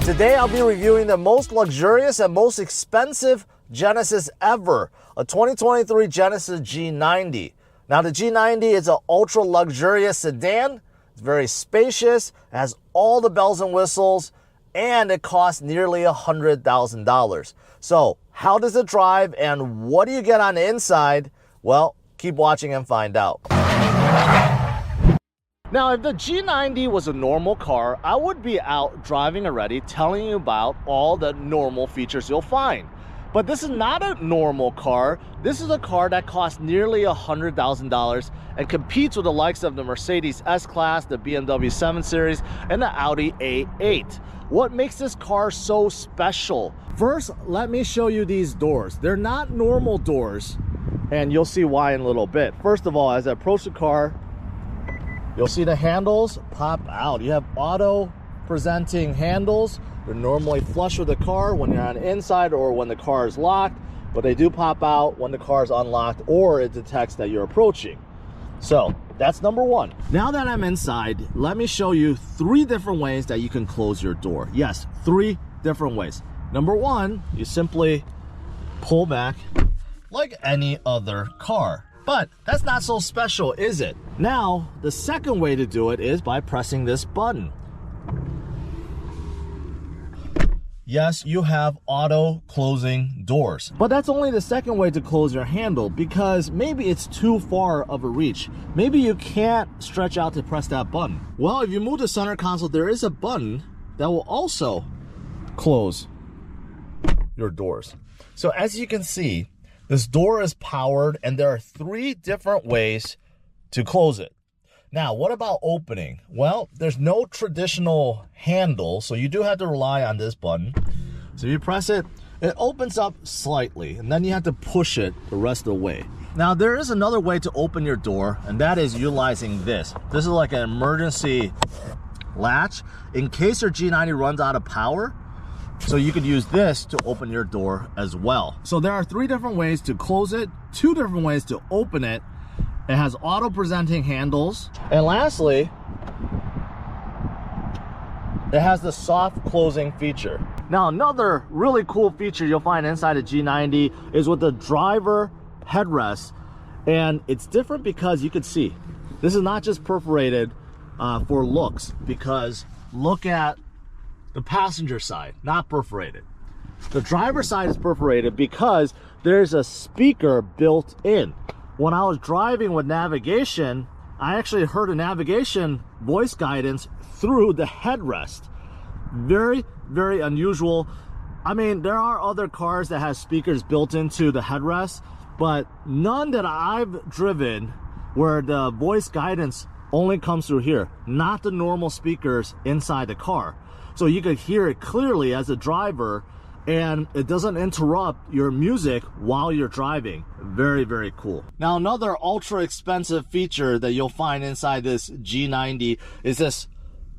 Today I'll be reviewing the most luxurious and most expensive Genesis ever, a 2023 Genesis G90. Now the G90 is an ultra luxurious sedan. It's very spacious, it has all the bells and whistles, and it costs nearly $100,000. So how does it drive and what do you get on the inside? Well, keep watching and find out. Now, if the G90 was a normal car, I would be out driving already telling you about all the normal features you'll find. But this is not a normal car. This is a car that costs nearly $100,000 and competes with the likes of the Mercedes S-Class, the BMW 7 Series, and the Audi A8. What makes this car so special? First, let me show you these doors. They're not normal doors, and you'll see why in a little bit. First of all, as I approach the car, you'll see the handles pop out. You have auto presenting handles. They're normally flush with the car when you're on the inside or when the car is locked, but they do pop out when the car is unlocked or it detects that you're approaching. So that's number one. Now that I'm inside, let me show you 3 different ways that you can close your door. Yes, 3 different ways. Number one, you simply pull back like any other car. But that's not so special, is it? Now, the second way to do it is by pressing this button. Yes, you have auto closing doors. But that's only the second way to close your handle because maybe it's too far of a reach. Maybe you can't stretch out to press that button. Well, if you move the center console, there is a button that will also close your doors. So as you can see, this door is powered and there are 3 different ways to close it. Now, what about opening? Well, there's no traditional handle, so you do have to rely on this button. So you press it, it opens up slightly, and then you have to push it the rest of the way. Now, there is another way to open your door, and that is utilizing this. This is like an emergency latch in case your G90 runs out of power. So you could use this to open your door as well. So there are 3 different ways to close it, 2 different ways to open it. It has auto presenting handles. And lastly, it has the soft closing feature. Now, another really cool feature you'll find inside the G90 is with the driver headrest. And it's different because you can see, this is not just perforated for looks, because look at the passenger side, not perforated. The driver side is perforated because there's a speaker built in. When I was driving with navigation, I actually heard a navigation voice guidance through the headrest. Very, very unusual. I mean, there are other cars that have speakers built into the headrest, but none that I've driven where the voice guidance only comes through here, not the normal speakers inside the car. So you could hear it clearly as a driver, and it doesn't interrupt your music while you're driving. Very, very cool. Now, another ultra expensive feature that you'll find inside this G90 is this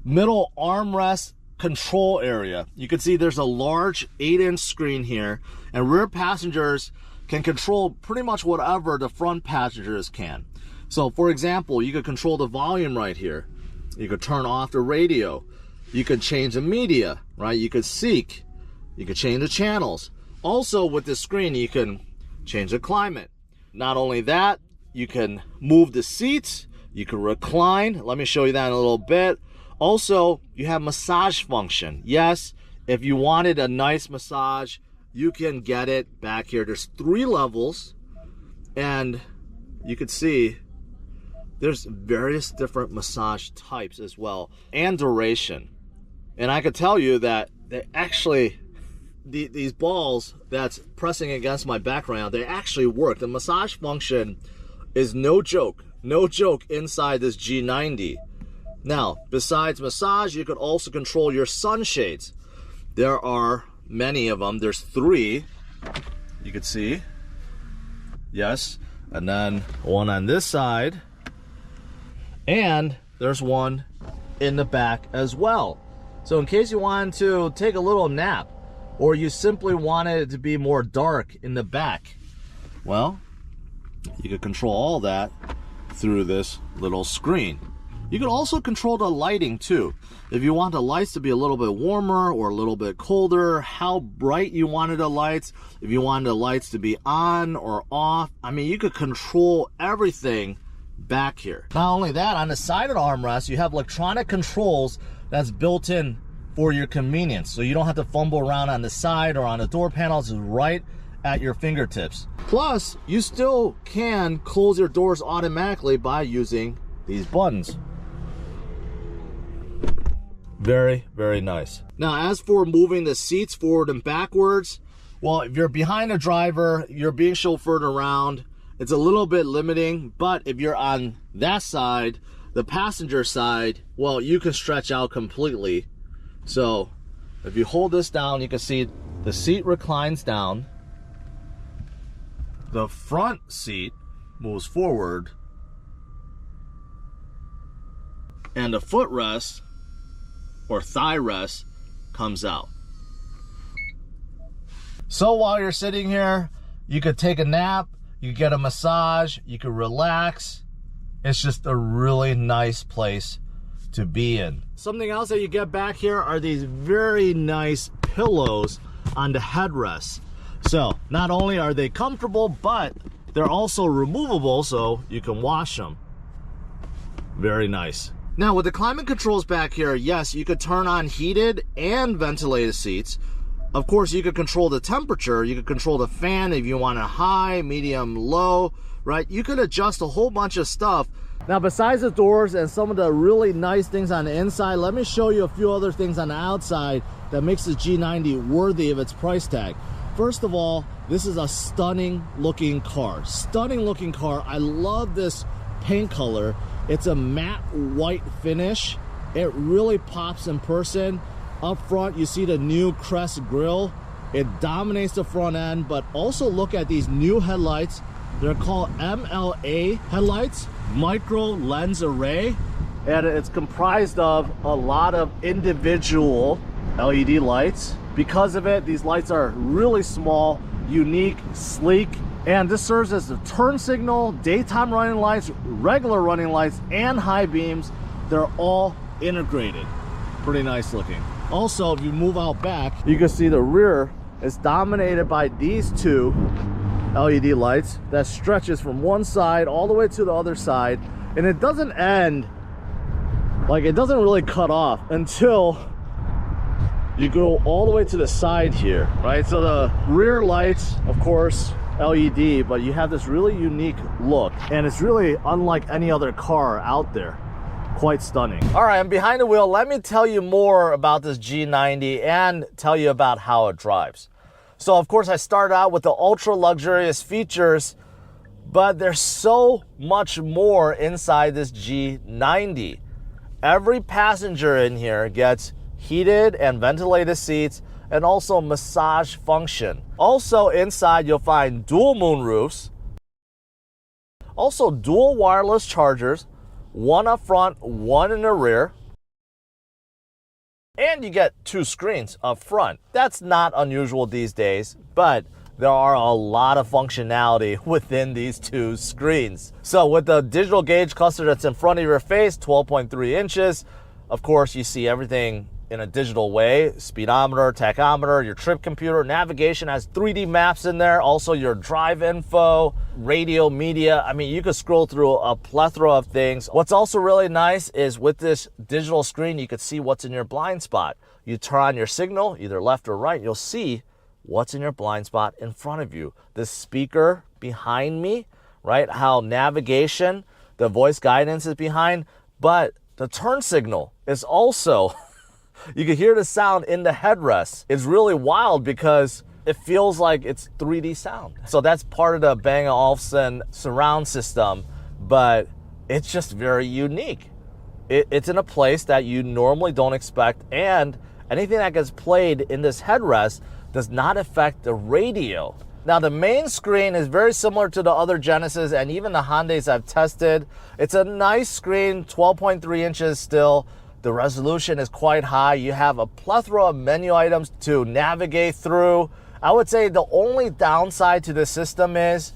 middle armrest control area. You can see there's a large 8-inch screen here, and rear passengers can control pretty much whatever the front passengers can. So for example, you could control the volume right here. You could turn off the radio. You could change the media, right? You could seek. You could change the channels. Also with this screen, you can change the climate. Not only that, you can move the seats. You can recline. Let me show you that in a little bit. Also, you have massage function. Yes, if you wanted a nice massage, you can get it back here. There's 3 levels, and you can see there's various different massage types as well, and duration. And I could tell you that they actually, these balls that's pressing against my back right now, they actually work. The massage function is no joke inside this G90. Now, besides massage, you could also control your sunshades. There are many of them. There's 3, you can see. Yes, and then one on this side. And there's one in the back as well. So in case you wanted to take a little nap, or you simply wanted it to be more dark in the back, well, you could control all that through this little screen. You can also control the lighting too. If you want the lights to be a little bit warmer or a little bit colder, how bright you wanted the lights, if you wanted the lights to be on or off, I mean, you could control everything back here. Not only that, on the side of the armrest, you have electronic controls that's built in for your convenience. So you don't have to fumble around on the side or on the door panels, it's right at your fingertips. Plus, you still can close your doors automatically by using these buttons. Very, very nice. Now, as for moving the seats forward and backwards, well, if you're behind the driver, you're being chauffeured around, it's a little bit limiting, but if you're on that side, the passenger side, well, you can stretch out completely. So, if you hold this down, you can see the seat reclines down. The front seat moves forward. And the footrest or thigh rest comes out. So while you're sitting here, you could take a nap, you could get a massage, you could relax. It's just a really nice place to be in. Something else that you get back here are these very nice pillows on the headrest. So not only are they comfortable, but they're also removable so you can wash them. Very nice. Now with the climate controls back here, yes, you could turn on heated and ventilated seats. Of course, you could control the temperature. You could control the fan if you want it high, medium, low, right? You could adjust a whole bunch of stuff. Now, besides the doors and some of the really nice things on the inside, let me show you a few other things on the outside that makes the G90 worthy of its price tag. First of all, this is a stunning looking car. Stunning looking car. I love this paint color. It's a matte white finish. It really pops in person. Up front, you see the new Crest grille. It dominates the front end, but also look at these new headlights. They're called MLA headlights, micro lens array, and it's comprised of a lot of individual LED lights. Because of it, these lights are really small, unique, sleek, and this serves as the turn signal, daytime running lights, regular running lights, and high beams. They're all integrated. Pretty nice looking. Also, if you move out back, you can see the rear is dominated by these two LED lights that stretches from one side all the way to the other side, and it doesn't end, like it doesn't really cut off until you go all the way to the side here, right? So the rear lights, of course, LED, but you have this really unique look, and it's really unlike any other car out there. Quite stunning. All right, I'm behind the wheel. Let me tell you more about this G90 and tell you about how it drives. So of course I started out with the ultra luxurious features, but there's so much more inside this G90. Every passenger in here gets heated and ventilated seats and also massage function. Also inside you'll find dual moonroofs, also dual wireless chargers, one up front, one in the rear, and you get two screens up front. That's not unusual these days, but there are a lot of functionality within these two screens. So with the digital gauge cluster that's in front of your face, 12.3 inches, of course you see everything in a digital way. Speedometer, tachometer, your trip computer, navigation has 3D maps in there, also your drive info, radio, media. I mean, you could scroll through a plethora of things. What's also really nice is with this digital screen, you could see what's in your blind spot. You turn on your signal, either left or right, you'll see what's in your blind spot in front of you. The speaker behind me, right? How navigation, the voice guidance is behind, but the turn signal is also you can hear the sound in the headrest. It's really wild because it feels like it's 3D sound. So that's part of the Bang & Olufsen surround system, but it's just very unique. It's in a place that you normally don't expect, and anything that gets played in this headrest does not affect the radio. Now the main screen is very similar to the other Genesis and even the Hyundais I've tested. It's a nice screen, 12.3 inches still. The resolution is quite high. You have a plethora of menu items to navigate through. I would say the only downside to this system is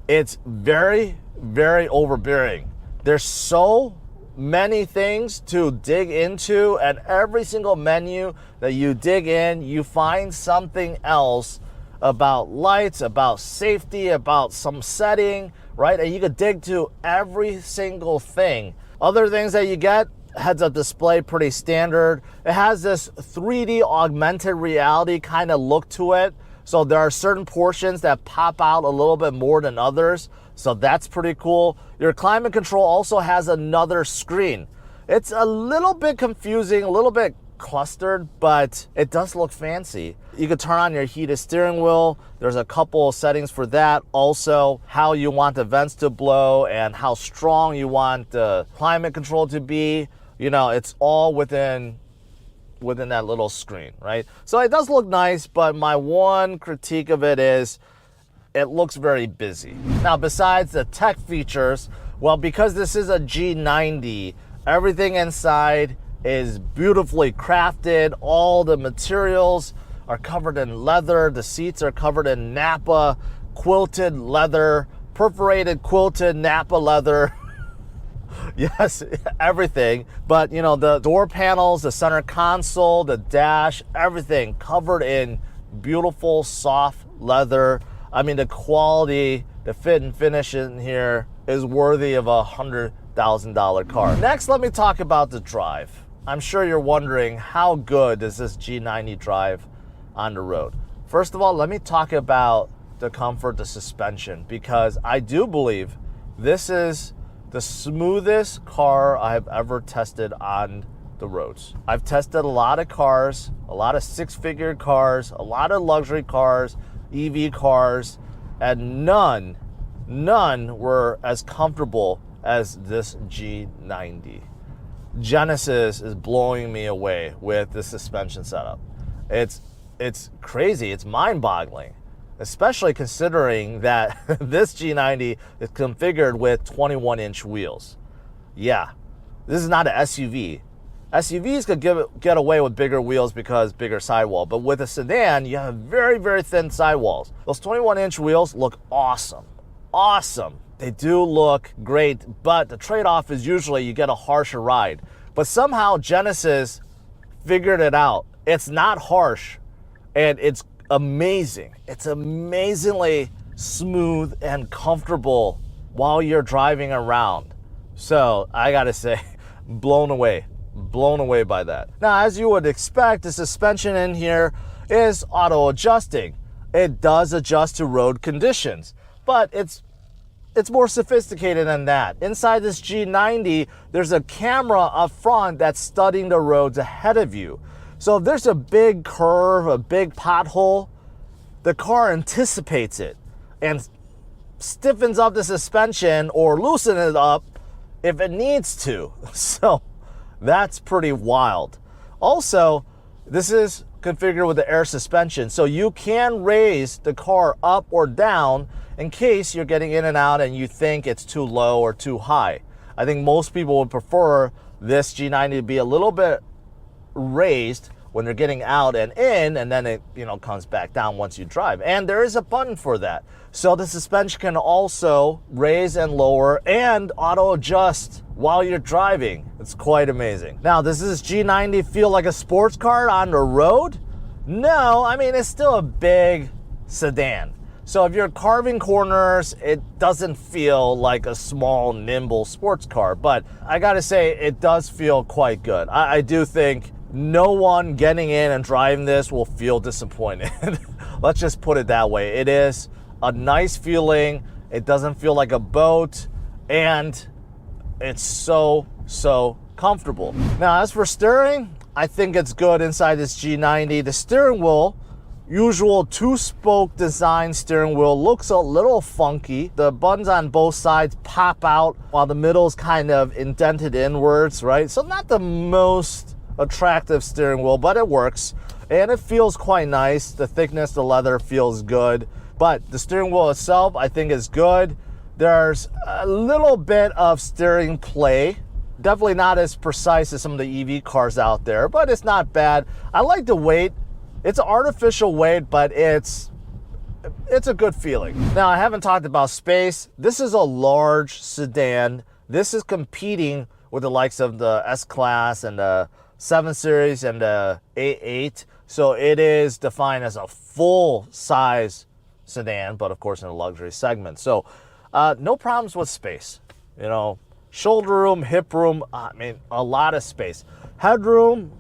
it's very, very overbearing. There's so many things to dig into, and every single menu that you dig in, you find something else about lights, about safety, about some setting, right? And you could dig to every single thing. Other things that you get, heads-up display, pretty standard. It has this 3D augmented reality kind of look to it. So there are certain portions that pop out a little bit more than others. So that's pretty cool. Your climate control also has another screen. It's a little bit confusing, a little bit clustered, but it does look fancy. You could turn on your heated steering wheel. There's a couple of settings for that. Also, how you want the vents to blow and how strong you want the climate control to be. You know, it's all within that little screen, right? So it does look nice, but my one critique of it is it looks very busy. Now, besides the tech features, well, because this is a G90, everything inside is beautifully crafted. All the materials are covered in leather. The seats are covered in Napa quilted leather, perforated quilted Napa leather. Yes, everything. But you know, the door panels, the center console, the dash, everything covered in beautiful soft leather. I mean, the quality, the fit and finish in here is worthy of a $100,000 car. Next, let me talk about the drive. I'm sure you're wondering, how good does this G90 drive on the road? First of all, let me talk about the comfort, the suspension, because I do believe this is the smoothest car I've ever tested on the roads. I've tested a lot of cars, a lot of six-figure cars, a lot of luxury cars, EV cars, and none were as comfortable as this G90. Genesis is blowing me away with the suspension setup. It's crazy, it's mind-boggling, especially considering that this G90 is configured with 21-inch wheels. Yeah, this is not an SUV. SUVs could get away with bigger wheels because bigger sidewall, but with a sedan, you have very, very thin sidewalls. Those 21-inch wheels look awesome. Awesome. They do look great, but the trade-off is usually you get a harsher ride. But somehow Genesis figured it out. It's not harsh, and it's amazing. It's amazingly smooth and comfortable while you're driving around. So I gotta say, blown away by that. Now, as you would expect, the suspension in here is auto adjusting. It does adjust to road conditions, but it's more sophisticated than that. Inside this G90, there's a camera up front that's studying the roads ahead of you. So if there's a big curve, a big pothole, the car anticipates it and stiffens up the suspension or loosens it up if it needs to. So that's pretty wild. Also, this is configured with the air suspension, so you can raise the car up or down in case you're getting in and out and you think it's too low or too high. I think most people would prefer this G90 to be a little bit raised when they're getting out and in, and then it, you know, comes back down once you drive. And there is a button for that. So the suspension can also raise and lower and auto adjust while you're driving. It's quite amazing. Now, does this G90 feel like a sports car on the road? No, I mean, it's still a big sedan. So if you're carving corners, it doesn't feel like a small, nimble sports car. But I gotta say, it does feel quite good. I do think no one getting in and driving this will feel disappointed. Let's just put it that way. It is a nice feeling. It doesn't feel like a boat, and it's so comfortable. Now, as for steering, I think it's good inside this G90. The steering wheel, usual two-spoke design steering wheel, looks a little funky. The buttons on both sides pop out while the middle is kind of indented inwards, right? So not the most attractive steering wheel, but it works and it feels quite nice. The thickness, the leather feels good, but the steering wheel itself I think is good. There's a little bit of steering play, definitely not as precise as some of the EV cars out there, but it's not bad. I like the weight. It's an artificial weight, but it's a good feeling. Now, I haven't talked about space. This is a large sedan. This is competing with the likes of the S-Class and the 7 Series and the A8. So it is defined as a full-size sedan, but of course in the luxury segment. So no problems with space. You know, shoulder room, hip room, I mean, a lot of space. Headroom,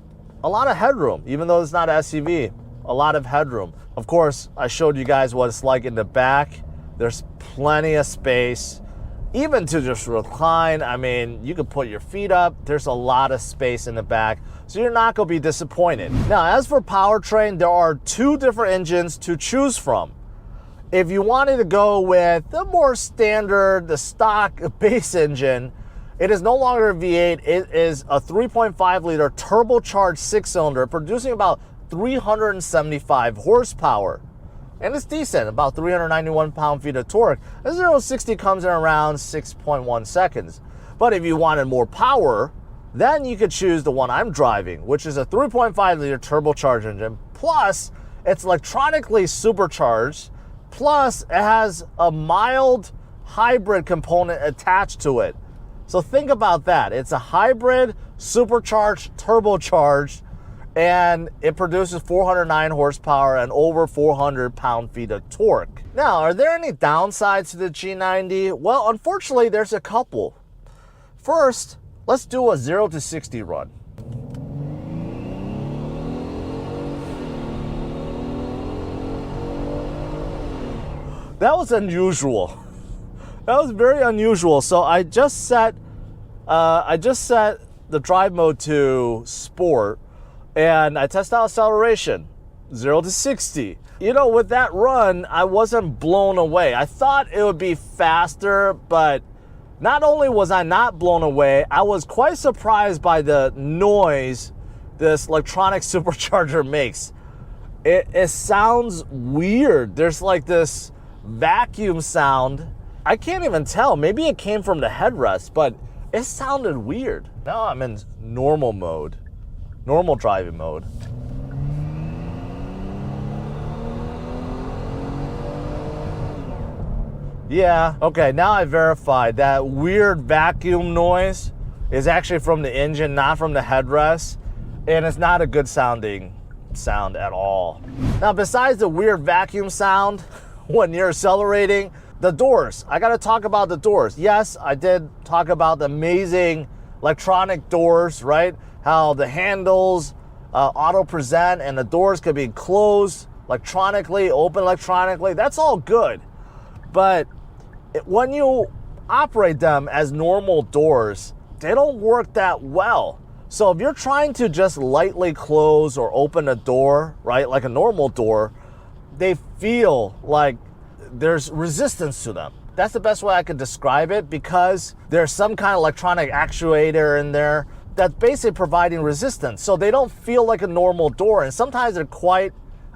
a lot of headroom, even though it's not an SUV, a lot of headroom. Of course, I showed you guys what it's like in the back. There's plenty of space, even to just recline. I mean, you could put your feet up. There's a lot of space in the back, so you're not gonna be disappointed. Now, as for powertrain, there are 2 different engines to choose from. If you wanted to go with the more standard, the stock base engine, it is no longer a V8. It is a 3.5 liter turbocharged 6-cylinder producing about 375 horsepower. And it's decent, about 391 pound-feet of torque. A 0 to 60 comes in around 6.1 seconds. But if you wanted more power, then you could choose the one I'm driving, which is a 3.5 liter turbocharged engine. Plus, it's electronically supercharged. Plus, it has a mild hybrid component attached to it. So think about that. It's a hybrid, supercharged, turbocharged, and it produces 409 horsepower and over 400 pound-feet of torque. Now, are there any downsides to the G90? Well, unfortunately, there's a couple. First, let's do a 0 to 60 run. That was unusual. That was very unusual. So I just set the drive mode to sport, and I test out acceleration, 0 to 60. You know, with that run, I wasn't blown away. I thought it would be faster, but not only was I not blown away, I was quite surprised by the noise this electronic supercharger makes. It sounds weird. There's like this vacuum sound. I can't even tell. Maybe it came from the headrest, but it sounded weird. Now I'm in normal mode, normal driving mode. Yeah, okay, now I verified that weird vacuum noise is actually from the engine, not from the headrest, and it's not a good sounding sound at all. Now, besides the weird vacuum sound when you're accelerating, the doors. I gotta talk about the doors. Yes, I did talk about the amazing electronic doors, right? How the handles auto present and the doors could be closed electronically, open electronically. That's all good. But when you operate them as normal doors, they don't work that well. So if you're trying to just lightly close or open a door, right, like a normal door, they feel like there's resistance to them. That's the best way I could describe it, because there's some kind of electronic actuator in there that's basically providing resistance. So they don't feel like a normal door, and sometimes they're quite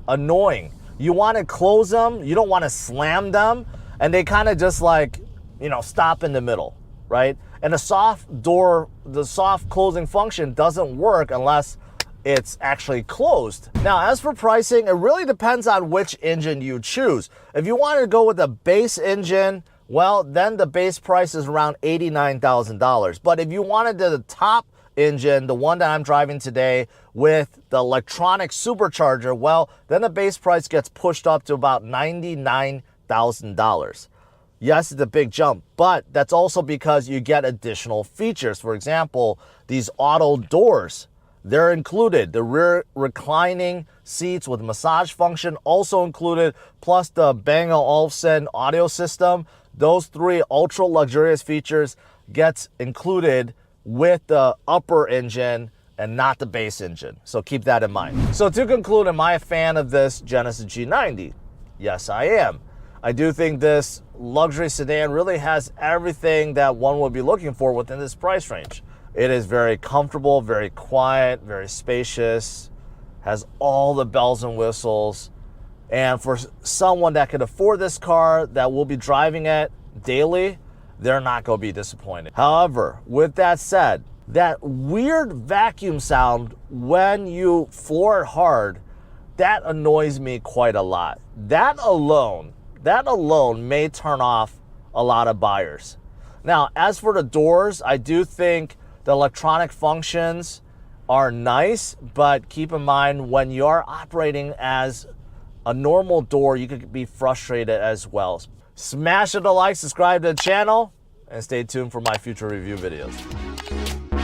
annoying. You want to close them, you don't want to slam them, and they kind of just like, you know, stop in the middle, right? And the soft door, the soft closing function doesn't work unless it's actually closed. Now, as for pricing, it really depends on which engine you choose. If you wanted to go with a base engine, well, then the base price is around $89,000. But if you wanted the top engine, the one that I'm driving today with the electronic supercharger, well, then the base price gets pushed up to about $99,000. Yes, it's a big jump, but that's also because you get additional features. For example, these auto doors, they're included. The rear reclining seats with massage function also included, plus the Bang & Olufsen audio system. Those 3 ultra luxurious features gets included with the upper engine and not the base engine. So keep that in mind. So to conclude, am I a fan of this Genesis G90? Yes, I am. I do think this luxury sedan really has everything that one would be looking for within this price range. It is very comfortable, very quiet, very spacious, has all the bells and whistles. And for someone that could afford this car, that will be driving it daily, they're not going to be disappointed. However, with that said, that weird vacuum sound when you floor it hard, that annoys me quite a lot. That alone may turn off a lot of buyers. Now, as for the doors, I do think The electronic functions are nice, but keep in mind when you're operating as a normal door, you could be frustrated as well. Smash it a like, subscribe to the channel, and stay tuned for my future review videos.